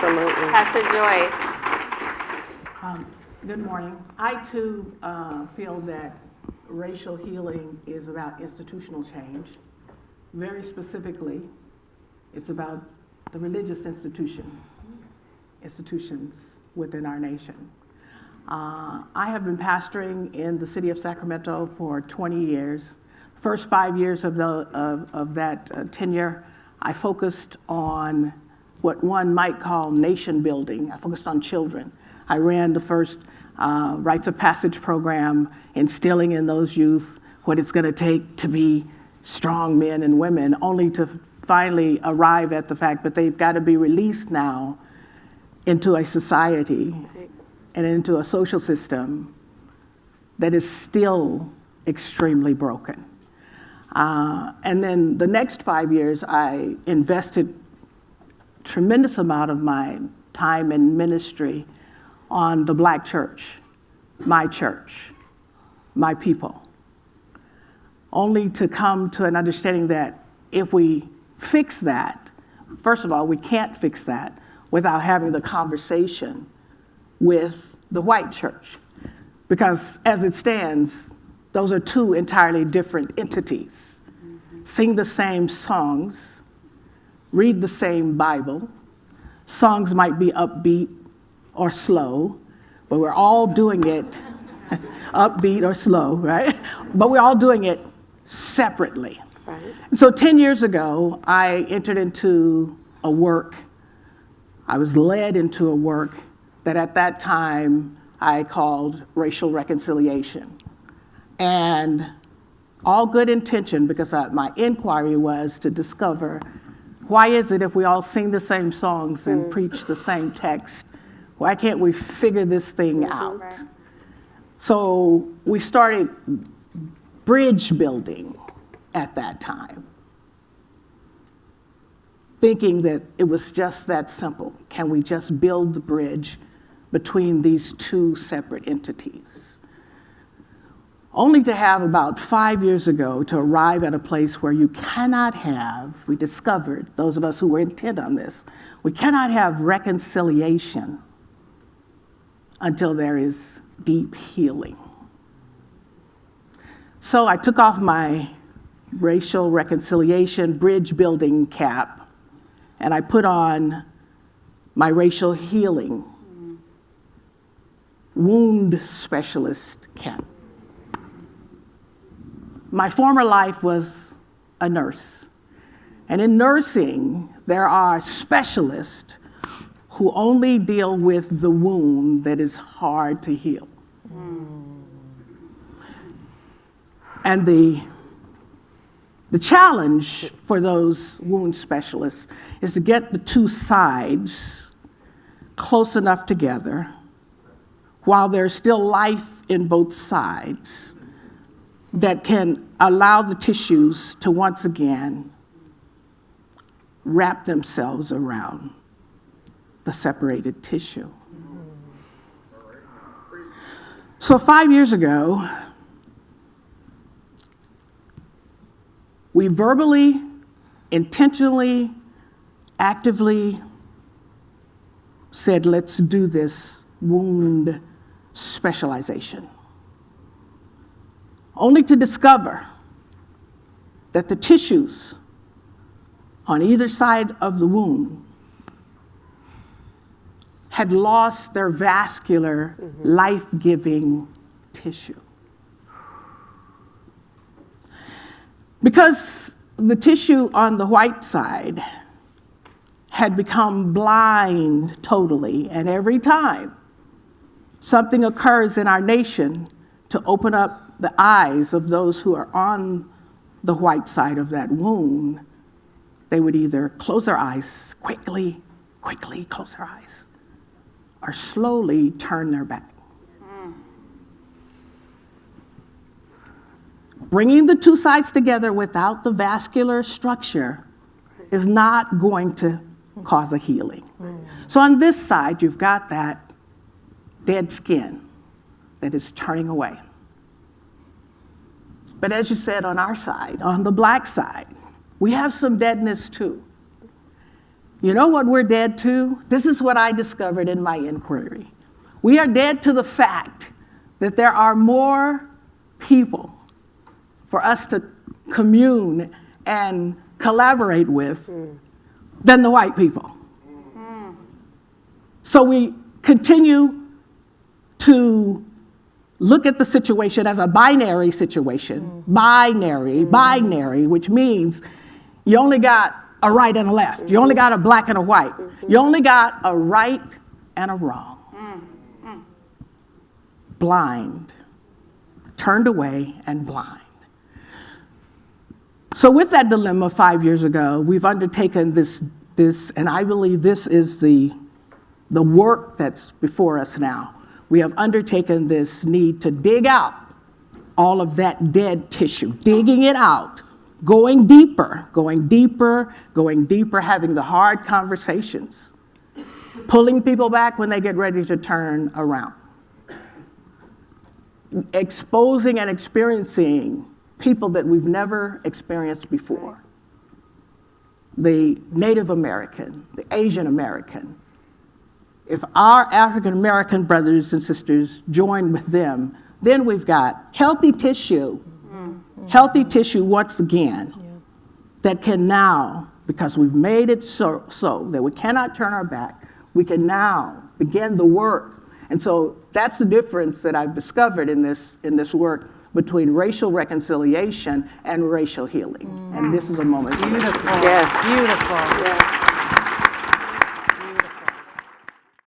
Absolutely. Pastor Joy. Good morning. I too feel that racial healing is about institutional change. Very specifically, it's about the religious institutions within our nation. I have been pastoring in the city of Sacramento for 20 years. First 5 years of that tenure, I focused on what one might call nation building. I focused on children. I ran the first Rites of Passage program, instilling in those youth what it's going to take to be strong men and women, only to finally arrive at the fact that they've got to be released now into a society and into a social system that is still extremely broken. And then the next 5 years, I invested tremendous amount of my time and ministry on the Black church, my people, only to come to an understanding that if we fix that, first of all, we can't fix that without having the conversation with the white church. Because as it stands, those are two entirely different entities. Sing the same songs, read the same Bible. Songs might be upbeat or slow, but we're all doing it upbeat or slow, right? But we're all doing it separately. Right. So 10 years ago, I entered into a work, I was led into a work that at that time I called racial reconciliation. And all good intention, because my inquiry was to discover why is it if we all sing the same songs and preach the same text, why can't we figure this thing out? Right. So we started bridge building at that time, thinking that it was just that simple. Can we just build the bridge between these two separate entities? Only to have about 5 years ago to arrive at a place where you cannot have, we discovered, those of us who were intent on this, we cannot have reconciliation until there is deep healing. So I took off my racial reconciliation bridge building cap and I put on my racial healing wound specialist cap. My former life was a nurse. And in nursing, there are specialists who only deal with the wound that is hard to heal. And the challenge for those wound specialists is to get the two sides close enough together while there's still life in both sides that can allow the tissues to once again wrap themselves around the separated tissue. So 5 years ago, we verbally, intentionally, actively said, let's do this wound specialization. Only to discover that the tissues on either side of the wound had lost their vascular, life-giving tissue. Because the tissue on the white side had become blind totally, and every time something occurs in our nation to open up the eyes of those who are on the white side of that wound, they would either close their eyes quickly close their eyes, or slowly turn their back. Bringing the two sides together without the vascular structure is not going to cause a healing. So on this side, you've got that dead skin that is turning away. But as you said, on our side, on the Black side, we have some deadness too. You know what we're dead to? This is what I discovered in my inquiry. We are dead to the fact that there are more people for us to commune and collaborate with than the white people. So we continue to look at the situation as a binary situation. Binary, which means you only got a right and a left. You only got a black and a white. You only got a right and a wrong. Blind, turned away and blind. So with that dilemma 5 years ago, we've undertaken this, and I believe this is the work that's before us now. We have undertaken this need to dig out all of that dead tissue, digging it out, going deeper, having the hard conversations, pulling people back when they get ready to turn around, exposing and experiencing people that we've never experienced before. The Native American, the Asian American. If our African American brothers and sisters join with them, then we've got healthy tissue once again, that can now, because we've made it so that we cannot turn our back, we can now begin the work. And so that's the difference that I've discovered in this work between racial reconciliation and racial healing. And this is a moment. Beautiful, beautiful.